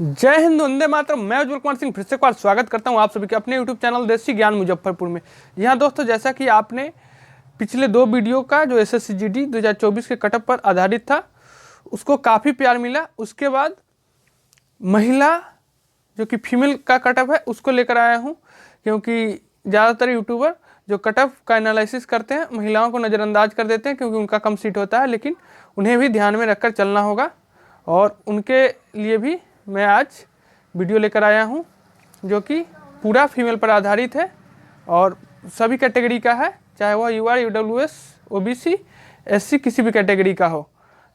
जय हिंद, वंदे मातरम। मैं उज्जवल कुमार सिंह फिर से एक बार स्वागत करता हूं आप सभी के अपने यूट्यूब चैनल देसी ज्ञान मुजफ्फरपुर में। यहाँ दोस्तों, जैसा कि आपने पिछले दो वीडियो का जो एसएससी जीडी 2024 के कटअप पर आधारित था उसको काफ़ी प्यार मिला। उसके बाद महिला जो कि फीमेल का कटअप है उसको लेकर आया हूँ, क्योंकि ज़्यादातर यूट्यूबर जो कटअप का एनालिसिस करते हैं महिलाओं को नज़रअंदाज कर देते हैं क्योंकि उनका कम सीट होता है, लेकिन उन्हें भी ध्यान में रखकर चलना होगा और उनके लिए भी मैं आज वीडियो लेकर आया हूं जो कि पूरा फीमेल पर आधारित है और सभी कैटेगरी का है, चाहे वह यूआर, ईडब्ल्यूएस, ओबीसी, एससी किसी भी कैटेगरी का हो।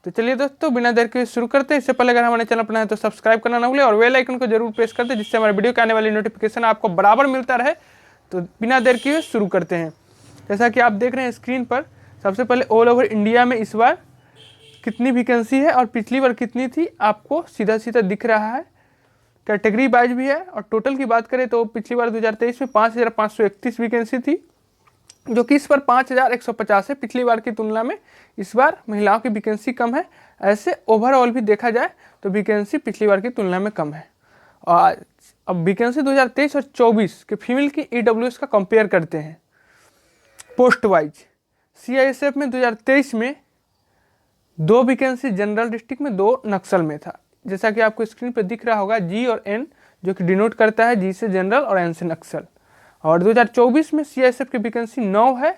तो चलिए दोस्तों, बिना देर के शुरू करते हैं। इससे पहले अगर हमारे चैनल पर नए हैं तो सब्सक्राइब करना ना भूलें और बेल आइकन को जरूर प्रेस कर दें जिससे हमारे वीडियो के आने वाली नोटिफिकेशन आपको बराबर मिलता रहे। तो बिना देर के शुरू करते हैं। जैसा कि आप देख रहे हैं स्क्रीन पर, सबसे पहले ऑल ओवर इंडिया में इस बार कितनी वैकेंसी है और पिछली बार कितनी थी आपको सीधा सीधा दिख रहा है। कैटेगरी वाइज भी है और टोटल की बात करें तो पिछली बार 2023 में 5531 वैकेंसी थी, जो कि इस बार 5150 है। पिछली बार की तुलना में इस बार महिलाओं की वैकेंसी कम है। ऐसे ओवरऑल भी देखा जाए तो वैकेंसी पिछली बार की तुलना में कम है। और अब वैकेंसी 2023 और 24 के फीमेल की ईडब्ल्यूएस का कंपेयर करते हैं पोस्ट वाइज। सीआईएसएफ में 2023 में 2 वैकेंसी जनरल डिस्ट्रिक्ट में, 2 नक्सल में था। जैसा कि आपको स्क्रीन पर दिख रहा होगा जी और एन, जो कि डिनोट करता है जी से जनरल और एन से नक्सल। और 2024 में सीआईएसएफ की वैकेंसी 9 है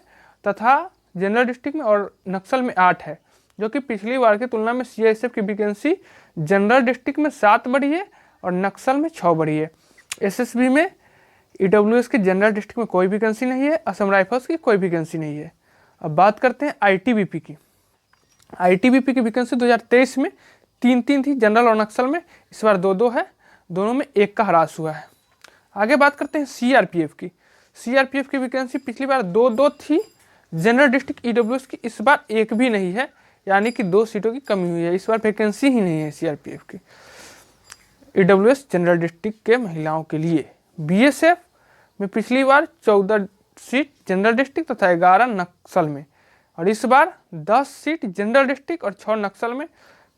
तथा जनरल डिस्ट्रिक्ट में और नक्सल में 8 है, जो कि पिछली बार की तुलना में सीआईएसएफ की वैकेंसी जनरल डिस्ट्रिक्ट में 7 बढ़ी है और नक्सल में 6 बढ़ी है। एसएसबी में ईडब्ल्यूएस के जनरल डिस्ट्रिक्ट में कोई वैकेंसी नहीं है, असम राइफल्स की कोई वैकेंसी नहीं है। अब बात करते हैं आईटीबीपी की। आईटीबीपी की वैकेंसी 2023 में 3 थी जनरल और नक्सल में, इस बार 2 है, दोनों में 1 का ह्रास हुआ है। आगे बात करते हैं सीआरपीएफ की। सीआरपीएफ की वैकेंसी पिछली बार 2 थी जनरल डिस्ट्रिक्ट ईडब्ल्यूएस की, इस बार 1 भी नहीं है, यानी कि 2 सीटों की कमी हुई है। इस बार वैकेंसी ही नहीं है सीआरपीएफ की ईडब्ल्यूएस जनरल डिस्ट्रिक्ट के महिलाओं के लिए। बीएसएफ में पिछली बार 14 सीट जनरल डिस्ट्रिक्ट तथा 11 नक्सल में, और इस बार 10 सीट जनरल डिस्ट्रिक्ट और 6 नक्सल में।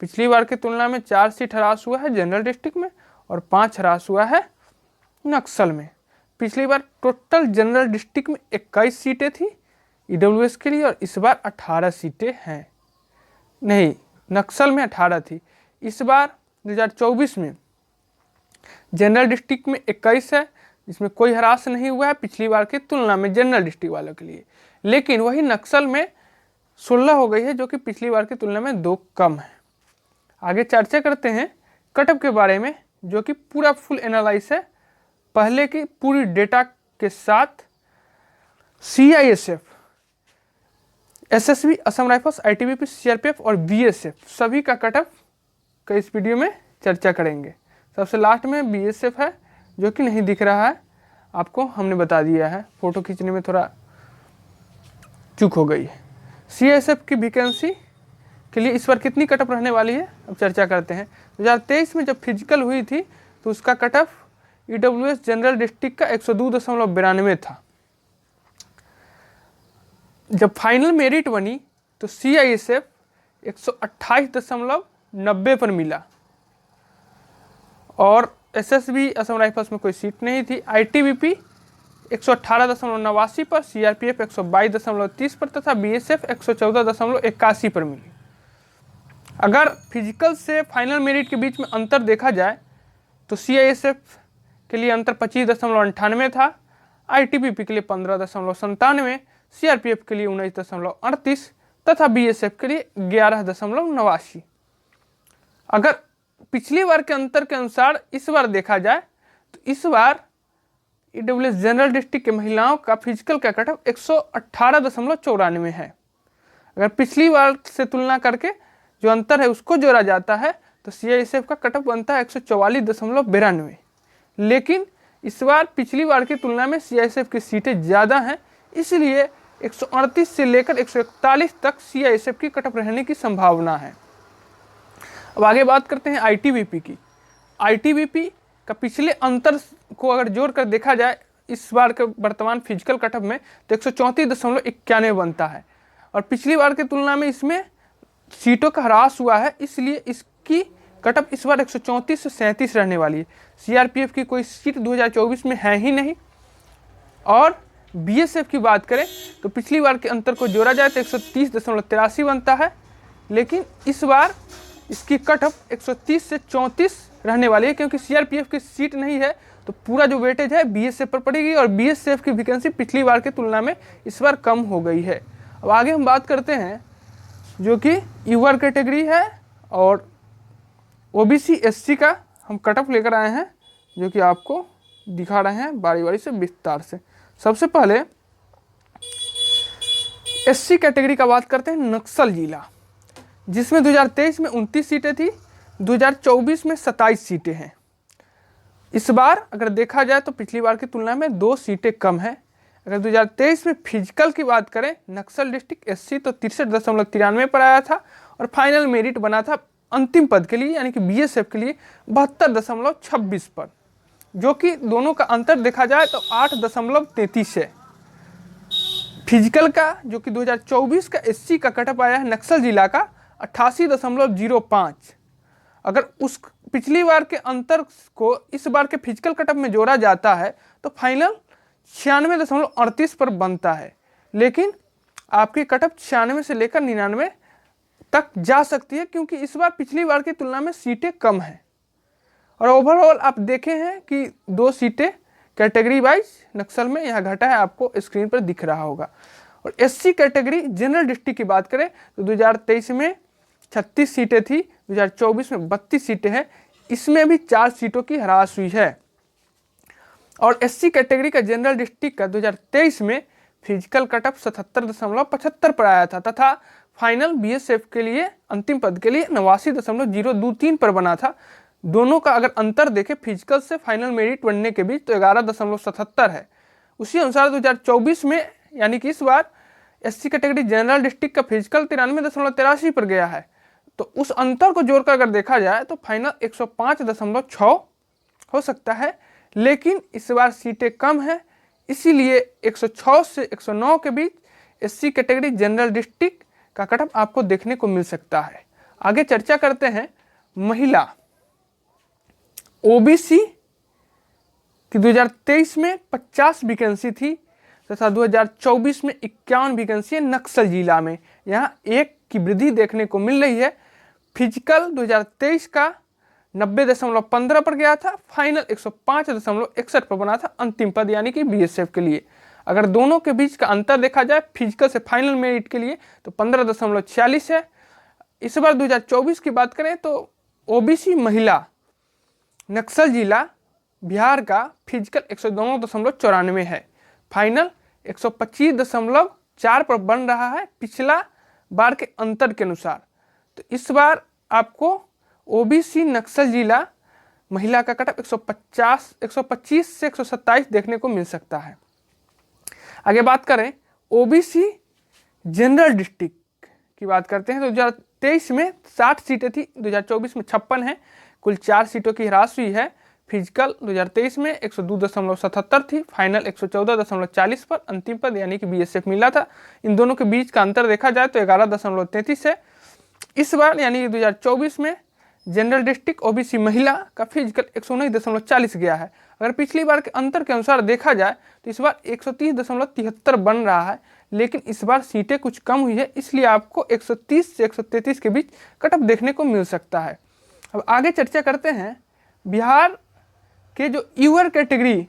पिछली बार की तुलना में 4 सीट ह्रास हुआ है जनरल डिस्ट्रिक्ट में और 5 ह्रास हुआ है नक्सल में। पिछली बार टोटल जनरल डिस्ट्रिक्ट में 21 सीटें थी ईडब्ल्यूएस के लिए और इस बार 18 सीटें हैं। नहीं, नक्सल में 18 थी। इस बार 2024 में जनरल डिस्ट्रिक्ट में 21 है, इसमें कोई ह्रास नहीं हुआ है पिछली बार की तुलना में जनरल डिस्ट्रिक्ट वालों के लिए। लेकिन वही नक्सल में 16 हो गई है, जो कि पिछली बार की तुलना में 2 कम है। आगे चर्चा करते हैं कटअप के बारे में, जो कि पूरा फुल एनालाइज है पहले की पूरी डेटा के साथ। CISF, SSB, Assam rifles, ITBP, CRPF और बीएसएफ सभी का कटअप का इस वीडियो में चर्चा करेंगे। सबसे लास्ट में बीएसएफ है, जो कि नहीं दिख रहा है, आपको हमने बता दिया है, फोटो खींचने में थोड़ा चूक हो गई है। सीआईएसएफ की वैकेंसी के लिए इस बार कितनी कटअप रहने वाली है अब चर्चा करते हैं। 2023 में जब फिजिकल हुई थी तो उसका कटअप ईडब्ल्यूएस जनरल डिस्ट्रिक्ट का 102.92 था। जब फाइनल मेरिट बनी तो सीआईएसएफ 128.90 पर मिला और एसएसबी, असम राइफल्स में कोई सीट नहीं थी। आईटीबीपी 118.89 पर, सीआरपीएफ 122.30 पर तथा बीएसएफ 114.81 पर मिली। अगर फिजिकल से फाइनल मेरिट के बीच में अंतर देखा जाए तो सीआईएसएफ के लिए अंतर 25.98 था, आईटीबीपी के लिए 15.97, सीआरपीएफ के लिए 19.38 तथा बीएसएफ के लिए 11.89। अगर पिछली बार के अंतर के अनुसार इस बार देखा जाए तो इस बार ईडब्ल्यूएस जनरल डिस्ट्रिक्ट के महिलाओं का फिजिकल का कटअप 118.94 है। अगर पिछली बार से तुलना करके जो अंतर है उसको जोड़ा जाता है तो सीआईएसएफ का कटअप बनता है 144.92। लेकिन इस बार पिछली बार की तुलना में सीआईएसएफ की सीटें ज़्यादा हैं, इसलिए 138 से लेकर 141 तक सीआईएसएफ की कटअप रहने की संभावना है। अब आगे बात करते हैं आईटीबीपी की। आईटीबीपी का पिछले अंतर को अगर जोड़कर देखा जाए इस बार के वर्तमान फिजिकल कटअप में तो 134.91 बनता है और पिछली बार की तुलना में इसमें सीटों का ह्रास हुआ है, इसलिए इसकी कटअप इस बार 134 से 37 रहने वाली है। सीआरपीएफ की कोई सीट 2024 में है ही नहीं। और बीएसएफ की बात करें तो पिछली बार के अंतर को जोड़ा जाए तो 130.83 बनता है, लेकिन इस बार इसकी कटअप 130 से 34 रहने वाली है, क्योंकि सीआरपीएफ की सीट नहीं है तो पूरा जो वेटेज है बीएसएफ पर पड़ेगी और बीएसएफ की वैकेंसी पिछली बार की तुलना में इस बार कम हो गई है। अब आगे हम बात करते हैं जो कि यूआर कैटेगरी है और ओबीसी एससी का हम कटअप लेकर आए हैं, जो कि आपको दिखा रहे हैं बारी बारी से विस्तार से। सबसे पहले एससी कैटेगरी का बात करते हैं। नक्सल जिला, जिसमें 2023 में 29 सीटें थी, 2024 में 27 सीटें हैं। इस बार अगर देखा जाए तो पिछली बार की तुलना में 2 सीटें कम है। अगर 2023 में फिजिकल की बात करें नक्सल डिस्ट्रिक्ट एससी तो 63.93 पर आया था और फाइनल मेरिट बना था अंतिम पद के लिए यानी कि बीएसएफ के लिए 72.26 पर, जो कि दोनों का अंतर देखा जाए तो 8.33 है। फिजिकल का जो कि 2024 का एससी का कटअप आया है नक्सल जिला का 88.05। अगर उस पिछली बार के अंतर को इस बार के फिजिकल कटअप में जोड़ा जाता है तो फाइनल 96.38 पर बनता है, लेकिन आपकी कटअप 96 से लेकर 99 तक जा सकती है, क्योंकि इस बार पिछली बार की तुलना में सीटें कम हैं। और ओवरऑल आप देखे हैं कि 2 सीटें कैटेगरी वाइज नक्सल में यहाँ घटा है, आपको स्क्रीन पर दिख रहा होगा। और एससी कैटेगरी जनरल डिस्ट्रिक्ट की बात करें तो 2023 में 36 सीटें थी, 2024 में 32 सीटें हैं, इसमें भी 4 सीटों की ह्रास हुई है। और एससी कैटेगरी का जनरल डिस्ट्रिक्ट का 2023 में फिजिकल कटअप 77.75 पर आया था तथा फाइनल बीएसएफ के लिए अंतिम पद के लिए 89.023 पर बना था। दोनों का अगर अंतर देखें फिजिकल से फाइनल मेरिट बनने के बीच तो 11.77 है। उसी अनुसार 2024 में यानी कि इस बार एससी कैटेगरी जनरल डिस्ट्रिक्ट का फिजिकल 93.83 पर गया है, तो उस अंतर को जोड़कर अगर देखा जाए तो फाइनल 105.6 हो सकता है, लेकिन इस बार सीटें कम है, इसीलिए 106 से 109 के बीच एससी कैटेगरी जनरल डिस्ट्रिक्ट का कटअप आपको देखने को मिल सकता है। आगे चर्चा करते हैं महिला ओबीसी की 2023 में 50 वैकेंसी थी तथा 2024 में 51 वैकेंसी है नक्सल जिला में। यहाँ 1 की वृद्धि देखने को मिल रही है। फिजिकल 2023 का 90.15 पर गया था, फाइनल 105.61 पर बना था अंतिम पद यानी कि बीएसएफ के लिए। अगर दोनों के बीच का अंतर देखा जाए फिजिकल से फाइनल मेरिट के लिए तो 15.46 है। इस बार 2024 की बात करें तो ओबीसी महिला नक्सल जिला बिहार का फिजिकल 102.94 है, फाइनल 125.4 पर बन रहा है पिछला बार के अंतर के अनुसार। तो इस बार आपको ओबीसी नक्सल जिला महिला का कटअप 125 से 127 देखने को मिल सकता है। आगे बात करें ओबीसी जनरल डिस्ट्रिक्ट की बात करते हैं तो 2023 में 60 सीटें थी, 2024 में 56 है, कुल 4 सीटों की ह्रास हुई है। फिजिकल 2023 में 102.77 थी, फाइनल 114.40 पर अंतिम पद यानी कि बीएसएफ मिला था। इन दोनों के बीच का अंतर देखा जाए तो 11.33 है। इस बार यानी कि 2024 में जनरल डिस्ट्रिक्ट ओबीसी महिला का फिजिकल 119.40 गया है। अगर पिछली बार के अंतर के अनुसार देखा जाए तो इस बार 130.73 बन रहा है, लेकिन इस बार सीटें कुछ कम हुई है, इसलिए आपको 130 से 133 के बीच कटअप देखने को मिल सकता है। अब आगे चर्चा करते हैं बिहार के जो यूआर कैटेगरी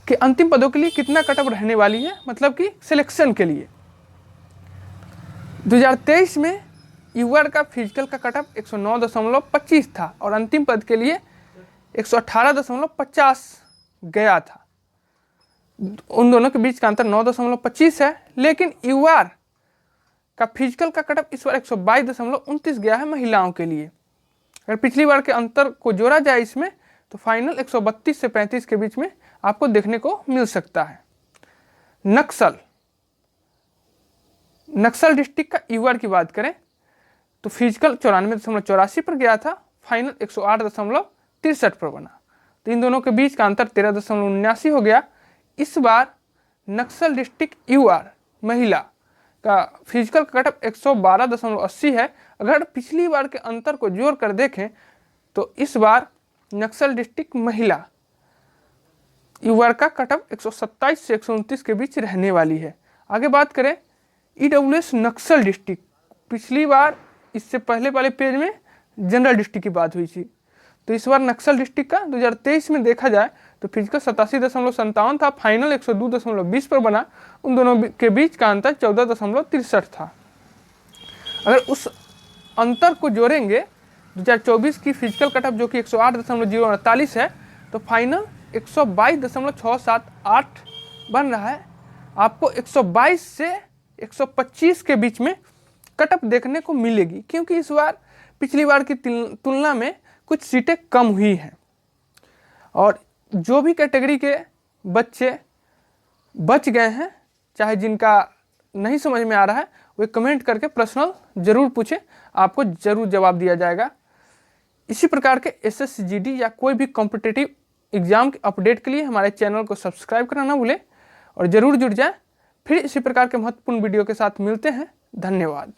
के अंतिम पदों के लिए कितना कटअप रहने वाली है, मतलब कि सिलेक्शन के लिए। 2023 में यूआर का फिजिकल का कटअप 109.25 था और अंतिम पद के लिए 118.50 गया था। उन दोनों के बीच का अंतर 9.25 है, लेकिन यूआर का फिजिकल का कटअप इस बार 122.29 गया है महिलाओं के लिए। अगर पिछली बार के अंतर को जोड़ा जाए इसमें तो फाइनल 132 से 35 के बीच में आपको देखने को मिल सकता है। नक्सल डिस्ट्रिक्ट का यूआर की बात करें तो फिजिकल 94.84 पर गया था, फाइनल 108.63 पर बना, तो इन दोनों के बीच का अंतर 13.79 हो गया। इस बार नक्सल डिस्ट्रिक्ट यूआर महिला का फिजिकल कटअप 112.80 है। अगर पिछली बार के अंतर को जोड़ कर देखें तो इस बार नक्सल डिस्ट्रिक्ट महिला युवा का कटअप 127 से 129 के बीच रहने वाली है। आगे बात करें ईडब्ल्यूएस नक्सल डिस्ट्रिक्ट, पिछली बार इससे पहले वाले पेज में जनरल डिस्ट्रिक्ट की बात हुई थी, तो इस बार नक्सल डिस्ट्रिक्ट का 2023 में देखा जाए तो फिजिकल 87.57 था, फाइनल 102.20 पर बना। उन दोनों के बीच का अंतर 14.63 था। अगर उस अंतर को जोड़ेंगे 2024 की फिजिकल कटअप जो कि 108.048 है, तो फाइनल 122.678 बन रहा है। आपको 122 से 125 के बीच में कटअप देखने को मिलेगी, क्योंकि इस बार पिछली बार की तुलना में कुछ सीटें कम हुई हैं। और जो भी कैटेगरी के बच्चे बच गए हैं, चाहे जिनका नहीं समझ में आ रहा है, वे कमेंट करके पर्सनल ज़रूर पूछें, आपको ज़रूर जवाब दिया जाएगा। इसी प्रकार के SSGD या कोई भी कॉम्पिटिटिव एग्जाम के अपडेट के लिए हमारे चैनल को सब्सक्राइब करना ना भूलें और ज़रूर जुड़ जाएं। फिर इसी प्रकार के महत्वपूर्ण वीडियो के साथ मिलते हैं। धन्यवाद।